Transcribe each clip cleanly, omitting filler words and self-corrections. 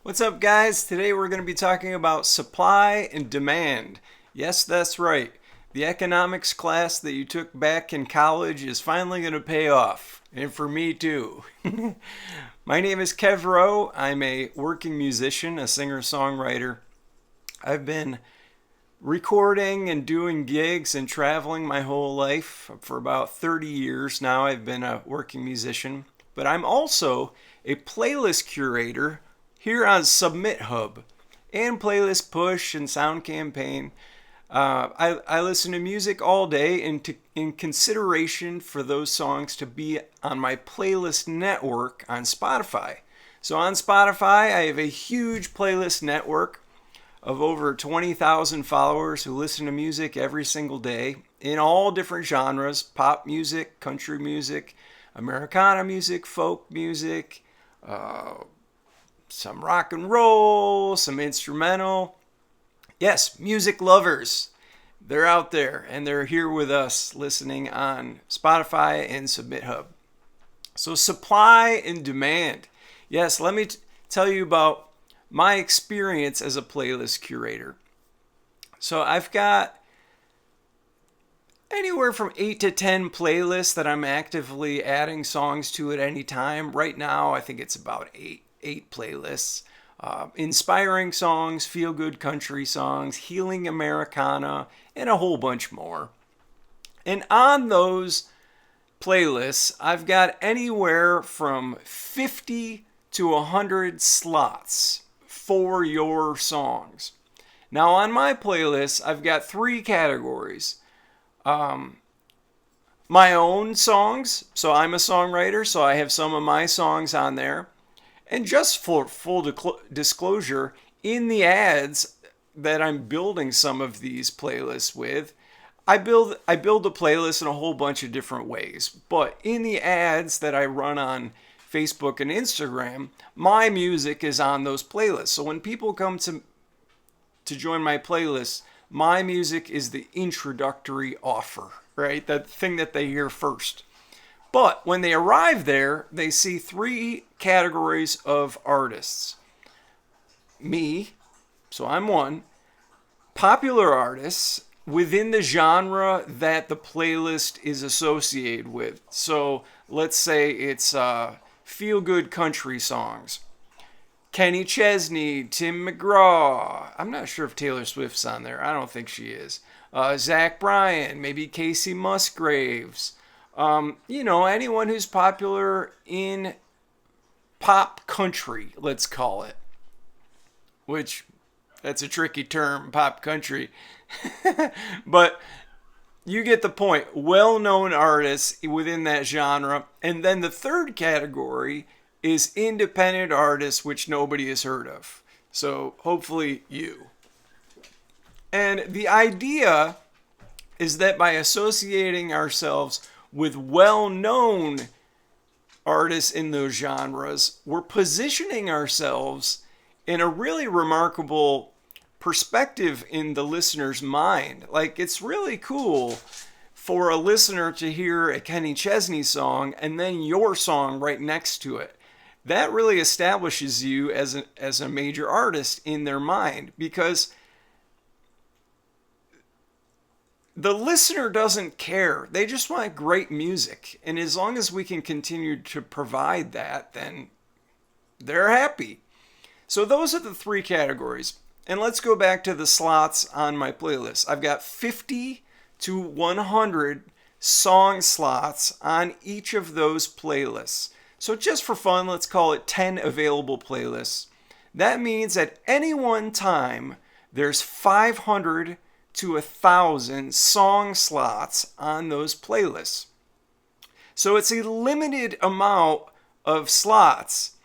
What's up, guys? Today we're going to be talking about supply and demand. Yes, that's right. The economics class that you took back in college is finally going to pay off. And for me, too. My name is Kev Rowe. I'm a working musician, a singer-songwriter. I've been recording and doing gigs and traveling my whole life. For about 30 years now, I've been a working musician. But I'm also a playlist curator here on Submit Hub and Playlist Push and Sound Campaign. I listen to music all day in consideration for those songs to be on my playlist network on Spotify. So on Spotify, I have a huge playlist network of over 20,000 followers who listen to music every single day in all different genres: pop music, country music, Americana music, folk music, some rock and roll, some instrumental. Yes, music lovers. They're out there and they're here with us listening on Spotify and Submit Hub. So supply and demand. Yes, let me tell you about my experience as a playlist curator. So I've got anywhere from 8 to 10 playlists that I'm actively adding songs to at any time. Right now, I think it's about eight playlists. Inspiring songs, feel-good country songs, healing Americana, and a whole bunch more. And on those playlists, I've got anywhere from 50 to 100 slots for your songs. Now on my playlist, I've got three categories. My own songs, so I'm a songwriter, so I have some of my songs on there. And just for full disclosure, in the ads that I'm building some of these playlists with, I build a playlist in a whole bunch of different ways. But in the ads that I run on Facebook and Instagram, my music is on those playlists. So when people come to join my playlist, my music is the introductory offer, right? That thing that they hear first. But when they arrive there, they see three categories of artists. Me, so I'm one. Popular artists within the genre that the playlist is associated with. So let's say it's feel-good country songs. Kenny Chesney, Tim McGraw. I'm not sure if Taylor Swift's on there. I don't think she is. Zach Bryan, maybe Casey Musgraves. Anyone who's popular in pop country, let's call it. Which, that's a tricky term, pop country. But you get the point. Well-known artists within that genre. And then the third category is independent artists, which nobody has heard of. So hopefully you. And the idea is that by associating ourselves with well-known artists in those genres, we're positioning ourselves in a really remarkable perspective in the listener's mind. Like, it's really cool for a listener to hear a Kenny Chesney song and then your song right next to it. That really establishes you as a major artist in their mind, because the listener doesn't care. They just want great music. And as long as we can continue to provide that, then they're happy. So those are the three categories. And let's go back to the slots on my playlist. I've got 50 to 100 song slots on each of those playlists. So just for fun, let's call it 10 available playlists. That means at any one time, there's 500 to 1,000 song slots on those playlists. So it's a limited amount of slots.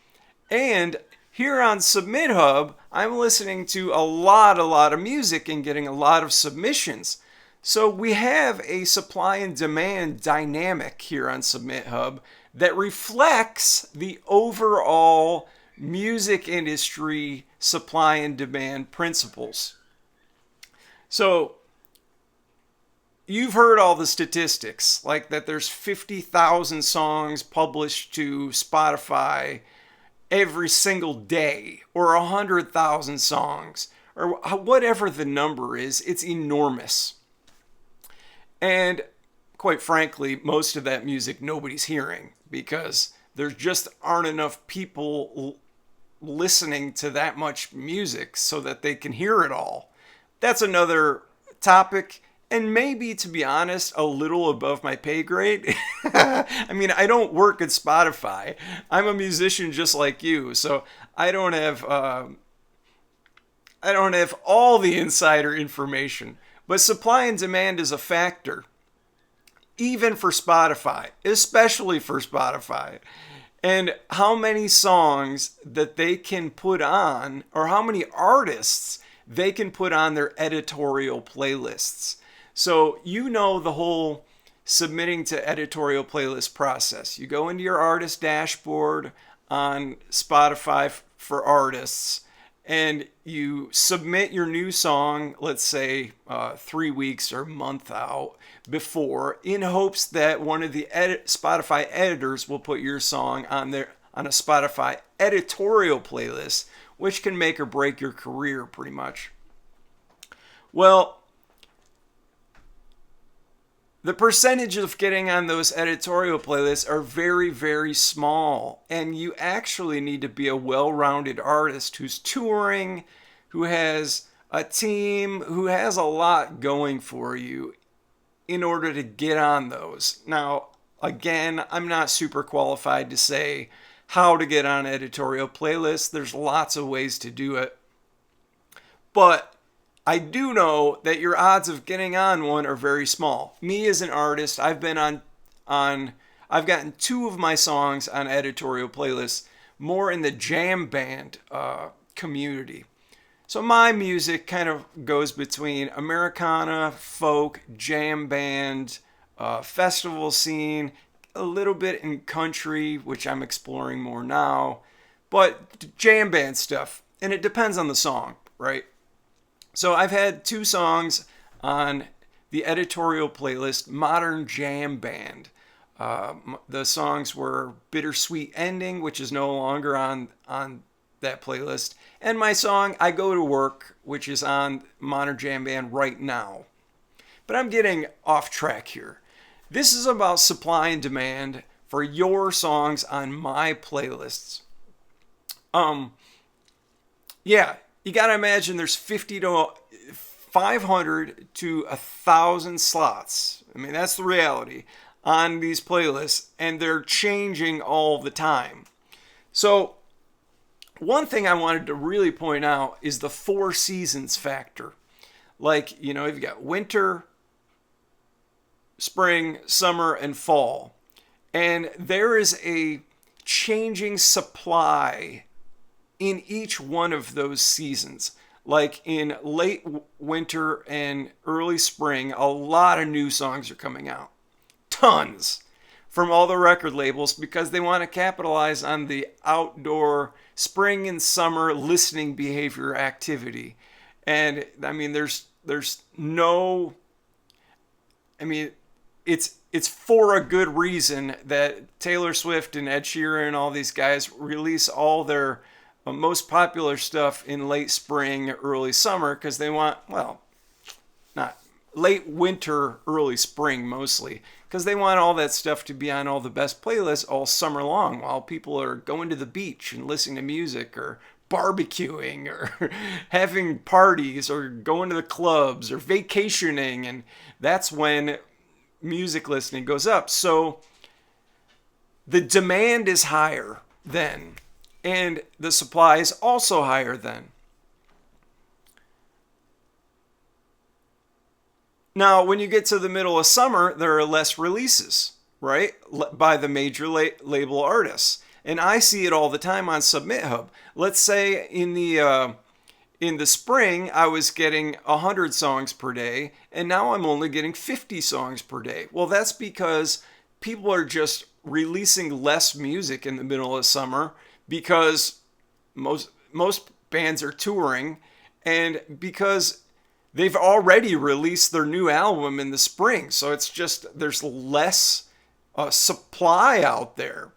And here on Submit Hub, I'm listening to a lot of music and getting a lot of submissions. So we have a supply and demand dynamic here on Submit Hub that reflects the overall music industry supply and demand principles. So you've heard all the statistics, like that there's 50,000 songs published to Spotify every single day, or 100,000 songs, or whatever the number is. It's enormous. And quite frankly, most of that music nobody's hearing because there just aren't enough people listening to that much music so that they can hear it all. That's another topic, and maybe, to be honest, a little above my pay grade. I mean, I don't work at Spotify. I'm a musician just like you, so I don't have all the insider information. But supply and demand is a factor, even for Spotify, especially for Spotify. And how many songs that they can put on, or how many artists they can put on their editorial playlists. So you know the whole submitting to editorial playlist process. You go into your artist dashboard on Spotify for artists, and you submit your new song, let's say 3 weeks or a month out before, in hopes that one of the Spotify editors will put your song on a Spotify editorial playlist, which can make or break your career pretty much. Well, the percentage of getting on those editorial playlists are very, very small. And you actually need to be a well-rounded artist who's touring, who has a team, who has a lot going for you in order to get on those. Now, again, I'm not super qualified to say how to get on editorial playlists. There's lots of ways to do it. But I do know that your odds of getting on one are very small. Me as an artist, I've gotten 2 of my songs on editorial playlists, more in the jam band community. So my music kind of goes between Americana, folk, jam band, festival scene, a little bit in country, which I'm exploring more now, but jam band stuff. And it depends on the song, right? So I've had 2 songs on the editorial playlist, Modern Jam Band. The songs were Bittersweet Ending, which is no longer on that playlist, and my song I Go to Work, which is on Modern Jam Band right now. But I'm getting off track here. This is about supply and demand for your songs on my playlists. Yeah, you gotta imagine there's 50 to 500 to 1,000 slots. I mean, that's the reality on these playlists, and they're changing all the time. So one thing I wanted to really point out is the 4 seasons factor. Like, you've got winter, spring, summer, and fall. And there is a changing supply in each one of those seasons. Like in late winter and early spring, a lot of new songs are coming out. Tons. From all the record labels, because they want to capitalize on the outdoor spring and summer listening behavior activity. And I mean, it's for a good reason that Taylor Swift and Ed Sheeran and all these guys release all their most popular stuff in late spring, early summer, because they want, not late winter, early spring mostly, because they want all that stuff to be on all the best playlists all summer long while people are going to the beach and listening to music or barbecuing or having parties or going to the clubs or vacationing. And that's when music listening goes up. So the demand is higher then, and the supply is also higher then. Now, when you get to the middle of summer, there are less releases, right? By the major label artists. And I see it all the time on Submit Hub. Let's say in the spring, I was getting 100 songs per day, and now I'm only getting 50 songs per day. Well, that's because people are just releasing less music in the middle of summer because most bands are touring, and because they've already released their new album in the spring. So it's just, there's less supply out there.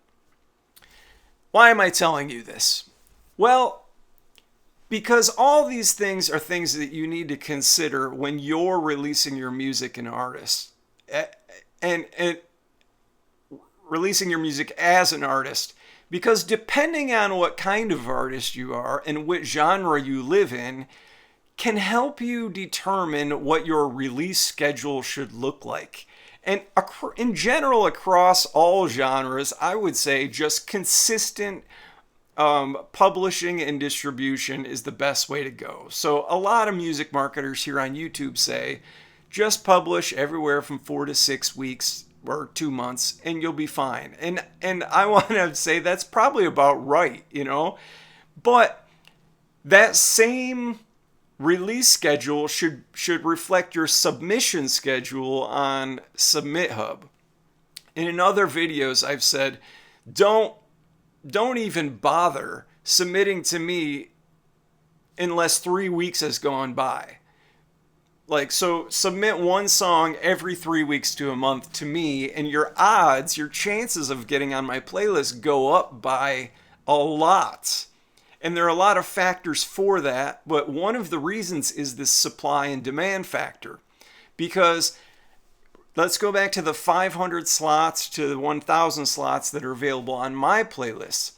Why am I telling you this? Well, because all these things are things that you need to consider when you're releasing your music and artist. And releasing your music as an artist. Because depending on what kind of artist you are and which genre you live in, can help you determine what your release schedule should look like. And in general, across all genres, I would say just consistent publishing and distribution is the best way to go. So a lot of music marketers here on YouTube say, just publish everywhere from 4 to 6 weeks or 2 months and you'll be fine. And I want to say that's probably about right, you know. But that same release schedule should reflect your submission schedule on Submit Hub. And in other videos I've said, don't even bother submitting to me unless 3 weeks has gone by. Like, so submit one song every 3 weeks to a month to me, and your chances of getting on my playlist go up by a lot. And there are a lot of factors for that, but one of the reasons is this supply and demand factor. Because let's go back to the 500 slots to the 1,000 slots that are available on my playlists.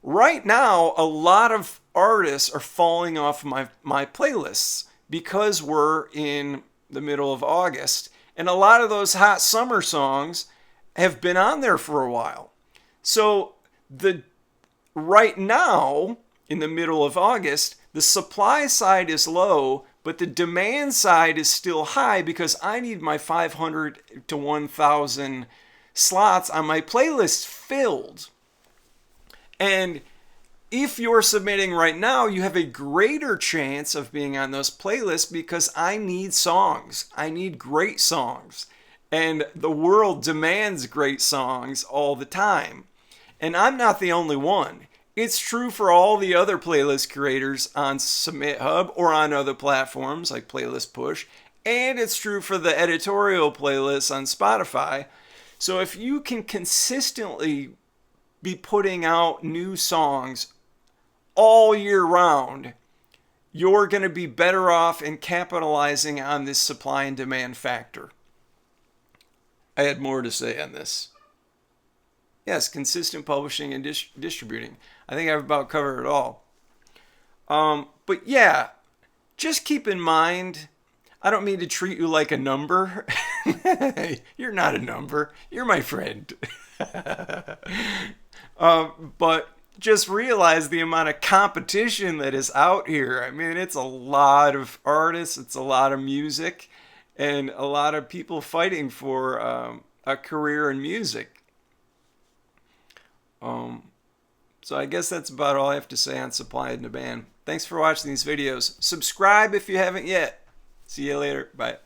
Right now, a lot of artists are falling off my playlists because we're in the middle of August. And a lot of those hot summer songs have been on there for a while. So right now, in the middle of August, the supply side is low, but the demand side is still high because I need my 500 to 1,000 slots on my playlist filled. And if you're submitting right now, you have a greater chance of being on those playlists because I need songs. I need great songs. And the world demands great songs all the time. And I'm not the only one. It's true for all the other playlist creators on Submit Hub or on other platforms like Playlist Push. And it's true for the editorial playlists on Spotify. So if you can consistently be putting out new songs all year round, you're going to be better off in capitalizing on this supply and demand factor. I had more to say on this. Yes, consistent publishing and distributing. I think I've about covered it all. But yeah, just keep in mind, I don't mean to treat you like a number. You're not a number. You're my friend. But just realize the amount of competition that is out here. I mean, it's a lot of artists, it's a lot of music, and a lot of people fighting for a career in music. So I guess that's about all I have to say on supply and demand. Thanks for watching these videos. Subscribe if you haven't yet. See you later. Bye.